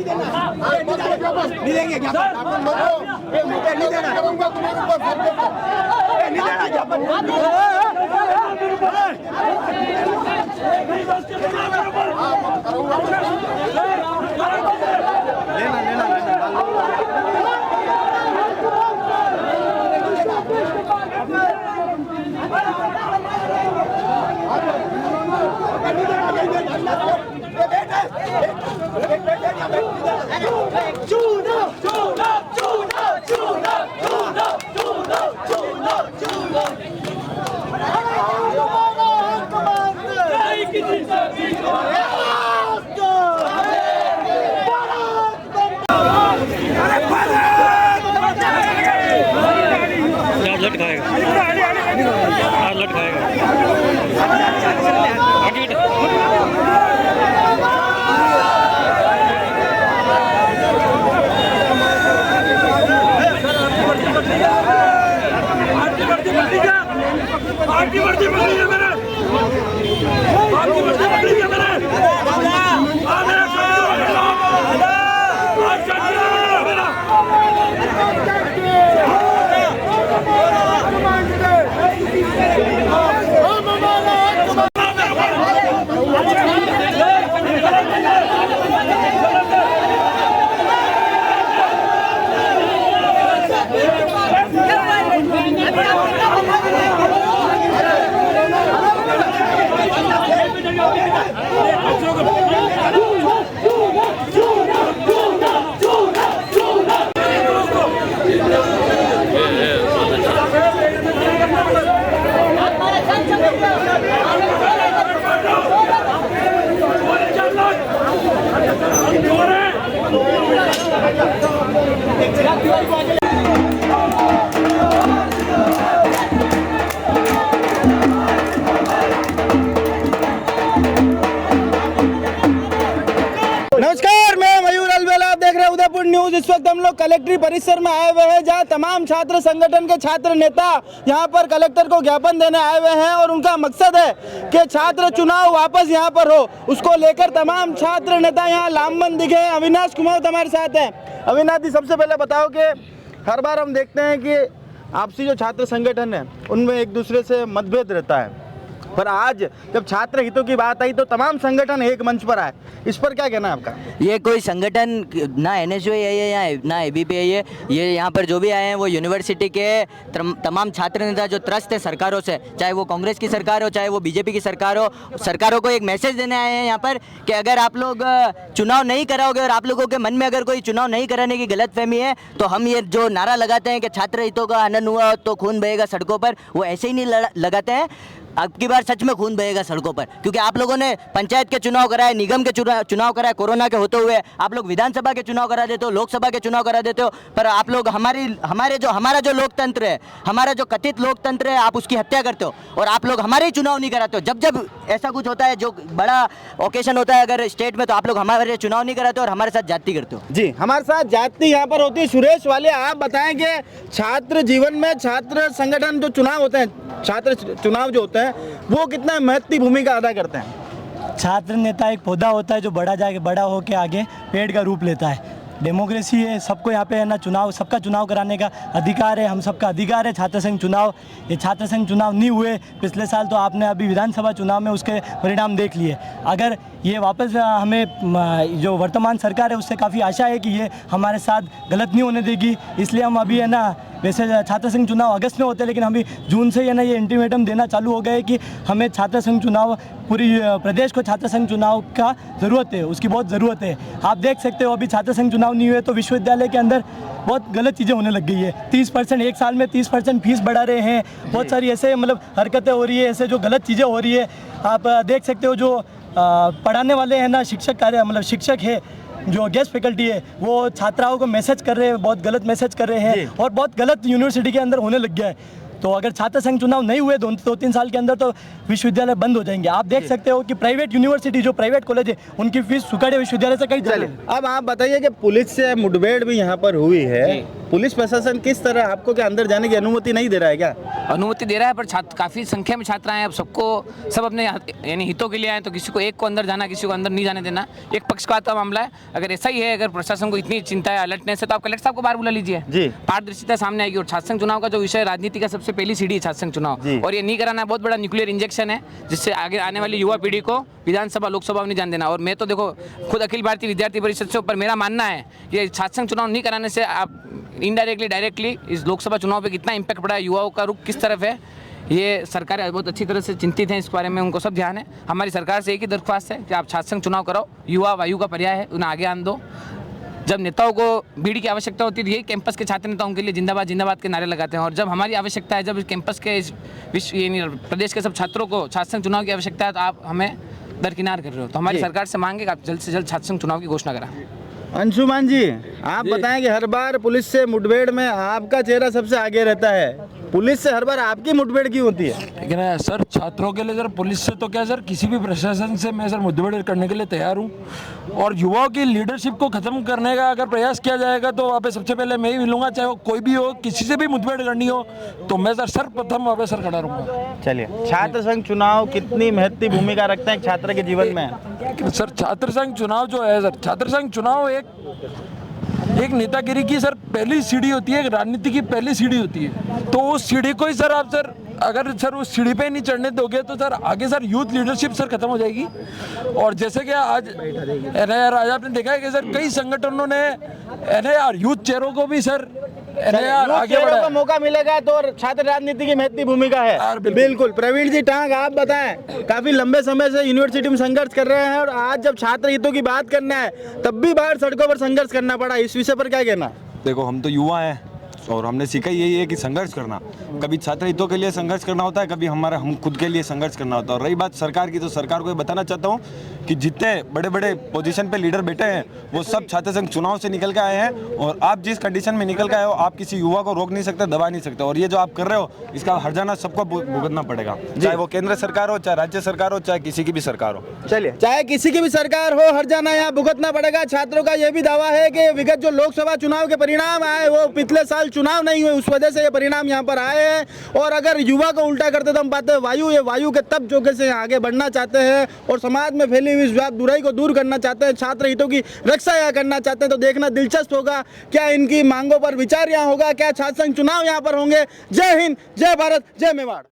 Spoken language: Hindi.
नहीं देंगे ज्ञापन, नहीं देना, नहीं देना ज्ञापन। नमस्कार, मैं मयूर अलवेला, आप देख रहे हैं उदयपुर न्यूज। इस वक्त हम लोग कलेक्ट्री परिसर में आए हुए हैं, जहां तमाम छात्र संगठन के छात्र नेता यहां पर कलेक्टर को ज्ञापन देने आए हुए हैं और उनका मकसद है कि छात्र चुनाव वापस यहां पर हो। उसको लेकर तमाम छात्र नेता यहां लामबंद दिखे। अविनाश कुमार हमारे साथ हैं। अविनाश जी, सबसे पहले बताओ कि हर बार हम देखते हैं कि आपसी जो छात्र संगठन है उनमें एक दूसरे से मतभेद रहता है, पर आज जब छात्र हितों की बात आई तो तमाम संगठन एक मंच पर आए। इस पर क्या कहना है आपका? ये कोई संगठन ना एनएसयू है या ना एबीपी है, ये यहाँ पर जो भी आए हैं वो यूनिवर्सिटी के तमाम छात्र नेता जो त्रस्त है सरकारों से, चाहे वो कांग्रेस की सरकार हो चाहे वो बीजेपी की सरकार हो, सरकारों को एक मैसेज देने आए हैं यहाँ पर कि अगर आप लोग चुनाव नहीं कराओगे और आप लोगों के मन में अगर कोई चुनाव नहीं कराने की गलतफहमी है तो हम ये जो नारा लगाते हैं कि छात्र हितों का हनन हुआ तो खून बहेगा सड़कों पर, वो ऐसे ही नहीं लगाते हैं। अब की बार सच में खून बहेगा सड़कों पर, क्योंकि आप लोगों ने पंचायत के चुनाव कराए, निगम के चुनाव कराए, कोरोना के होते हुए आप लोग विधानसभा के चुनाव करा देते हो, लोकसभा के चुनाव करा देते हो, पर आप लोग हमारा जो लोकतंत्र है, हमारा जो कथित लोकतंत्र है, आप उसकी हत्या करते हो और आप लोग हमारे ही चुनाव नहीं कराते हो। जब जब ऐसा कुछ होता है, जो बड़ा ओकेशन होता है अगर स्टेट में, तो आप लोग हमारे चुनाव नहीं कराते और हमारे साथ जाति करते हो। जी, हमारे साथ जाति यहाँ पर होती है। सुरेश वाले, आप बताएं कि छात्र जीवन में छात्र संगठन जो चुनाव होते हैं, छात्र चुनाव जो होते हैं वो कितना महत्वपूर्ण भूमिका अदा करते हैं? छात्र नेता एक पौधा होता है जो बड़ा होकर आगे पेड़ का रूप लेता है। डेमोक्रेसी है, सबको यहाँ पे है ना चुनाव, सबका चुनाव कराने का अधिकार है, हम सबका अधिकार है। छात्र संघ चुनाव, ये छात्र संघ चुनाव नहीं हुए पिछले साल, तो आपने अभी विधानसभा चुनाव में उसके परिणाम देख लिए। अगर ये वापस हमें जो वर्तमान सरकार है उससे काफ़ी आशा है कि ये हमारे साथ गलत नहीं होने देगी, इसलिए हम अभी है ना, वैसे छात्र संघ चुनाव अगस्त में होते हैं लेकिन अभी जून से है ना ये इंटीमेटम देना चालू हो गए कि हमें छात्र संघ चुनाव, पूरी प्रदेश को छात्र संघ चुनाव का ज़रूरत है, उसकी बहुत ज़रूरत है। आप देख सकते हो अभी छात्र संघ चुनाव नहीं हुए तो विश्वविद्यालय के अंदर बहुत गलत चीज़ें होने लग गई है। 30% एक साल में 30% फीस बढ़ा रहे हैं, बहुत सारी ऐसे मतलब हरकतें हो रही है, ऐसे जो गलत चीज़ें हो रही है। आप देख सकते हो जो पढ़ाने वाले हैं ना, शिक्षक है, जो गेस्ट फैकल्टी है, वो छात्राओं को मैसेज कर रहे हैं, बहुत गलत मैसेज कर रहे हैं और बहुत गलत यूनिवर्सिटी के अंदर होने लग गया है। तो अगर छात्र संघ चुनाव नहीं हुए 2-3 साल के अंदर तो विश्वविद्यालय बंद हो जाएंगे। आप देख सकते हो कि प्राइवेट यूनिवर्सिटी, जो प्राइवेट कॉलेज है, उनकी फीस सुखाड़े विश्वविद्यालय से कहीं चले। अब आप बताइए कि पुलिस से मुठभेड़ भी यहाँ पर हुई है, पुलिस प्रशासन किस तरह आपको क्या अंदर जाने की अनुमति नहीं दे रहा है क्या? अनुमति दे रहा है, पर छात्र काफ़ी संख्या में छात्र आए हैं। अब सबको सब अपने यानी हितों के लिए आए, तो किसी को एक को अंदर जाना, किसी को अंदर नहीं जाने देना, एक पक्षपात का मामला है। अगर ऐसा ही है, अगर प्रशासन को इतनी चिंता है, अलर्टनेस है, तो आप कलेक्टर साहब को बाहर बुला लीजिए जी। पारदर्शिता सामने आएगी। और छात्र संघ चुनाव का जो विषय राजनीति का सबसे पहली सीढ़ी है छात्र संघ चुनाव, और ये नहीं कराना बहुत बड़ा न्यूक्लियर इंजेक्शन है, जिससे आगे आने वाली युवा पीढ़ी को विधानसभा लोकसभा में नहीं जाने देना। और मैं तो देखो खुद अखिल भारतीय विद्यार्थी परिषद से ऊपर मेरा मानना है ये छात्र संघ चुनाव नहीं कराने से आप इनडायरेक्टली डायरेक्टली इस लोकसभा चुनाव पे कितना इम्पैक्ट पड़ा है, युवाओं का रुख किस तरफ है, ये सरकार बहुत अच्छी तरह से चिंतित है इस बारे में, उनको सब ध्यान है। हमारी सरकार से एक ही दरख्वास्त है कि आप छात्र संघ चुनाव कराओ, युवा वायु का पर्याय है, उन्हें आगे आने दो। जब नेताओं को बीड़ी की आवश्यकता होती है, यही कैंपस के छात्र नेताओं के लिए जिंदाबाद जिंदाबाद के नारे लगाते हैं। और जब हमारी आवश्यकता है, जब इस कैंपस के इस विश्व यानी प्रदेश के सब छात्रों को छात्र संघ चुनाव की आवश्यकता है, तो आप हमें दरकिनार कर रहे हो। तो हमारी सरकार से मांगे कि आप जल्द से जल्द छात्र संघ चुनाव की घोषणा करें। अंशुमान जी, आप बताएं कि हर बार पुलिस से मुठभेड़ में आपका चेहरा सबसे आगे रहता है, पुलिस से हर बार आपकी मुठभेड़ क्यों होती है? लेकिन सर छात्रों के लिए सर पुलिस से तो क्या सर, किसी भी प्रशासन से मैं सर मुठभेड़ करने के लिए तैयार हूँ। और युवाओं की लीडरशिप को ख़त्म करने का अगर प्रयास किया जाएगा तो वहाँ पे सबसे पहले मैं ही मिलूंगा, चाहे वो कोई भी हो, किसी से भी मुठभेड़ करनी हो तो मैं सर सर्वप्रथम वहाँ पे सर खड़ा रहूँगा। चलिए, छात्र संघ चुनाव कितनी महत्वपूर्ण भूमिका रखते हैं एक छात्र के जीवन में? सर छात्र संघ चुनाव जो है सर, छात्र संघ चुनाव एक नेतागिरी की सर पहली सीढ़ी होती है, एक राजनीति की पहली सीढ़ी होती है। तो उस सीढ़ी को ही सर आप सर अगर सर उस सीढ़ी पे नहीं चढ़ने दोगे तो सर आगे सर यूथ लीडरशिप सर खत्म हो जाएगी। और जैसे कि आज एनआईआर आज आपने देखा है कि सर कई संगठनों ने एनआईआर यूथ चेहरों को भी सर एनआईआर आगे बढ़ाया। मौका मिलेगा तो छात्र राजनीति की महत्वपूर्ण भूमिका है। बिल्कुल। प्रवीण जी टांग, आप बताएं, काफी लंबे समय से यूनिवर्सिटी में संघर्ष कर रहे हैं और आज जब छात्र हितों की बात करना है तब भी बाहर सड़कों पर संघर्ष करना पड़ा, इस विषय पर क्या कहना? देखो, हम तो युवा हैं और हमने सीखा यही है कि संघर्ष करना, कभी छात्र हितों के लिए संघर्ष करना होता है, कभी हम खुद के लिए संघर्ष करना होता है। और रही बात सरकार की, तो सरकार को ये बताना चाहता हूँ कि जितने बड़े बड़े पोजीशन पे लीडर बैठे हैं वो सब छात्र संघ चुनाव से निकल के आए हैं। और आप जिस कंडीशन में निकल के आए हो, आप किसी युवा को रोक नहीं सकते, दबा नहीं सकते। और ये जो आप कर रहे हो इसका हर्जाना सबको भुगतना पड़ेगा, चाहे वो केंद्र सरकार हो, चाहे राज्य सरकार हो, चाहे किसी की भी सरकार हो। चलिए, चाहे किसी की भी सरकार हो, हर्जाना यहाँ भुगतना पड़ेगा। छात्रों का यह भी दावा है कि विगत जो लोकसभा चुनाव के परिणाम आए वो पिछले साल चुनाव नहीं हुए, उस वजह से ये परिणाम यहाँ पर आए हैं। और अगर युवा को उल्टा करते तो हम पाते हैं वायु, ये वायु के तब जोके से आगे बढ़ना चाहते हैं और समाज में फैली हुई इस बुराई को दूर करना चाहते हैं, छात्र हितों की रक्षा यहाँ करना चाहते हैं। तो देखना दिलचस्प होगा क्या इनकी मांगों पर विचार यहाँ होगा, क्या छात्र संघ चुनाव यहाँ पर होंगे। जय हिंद, जय भारत, जय मेवाड़।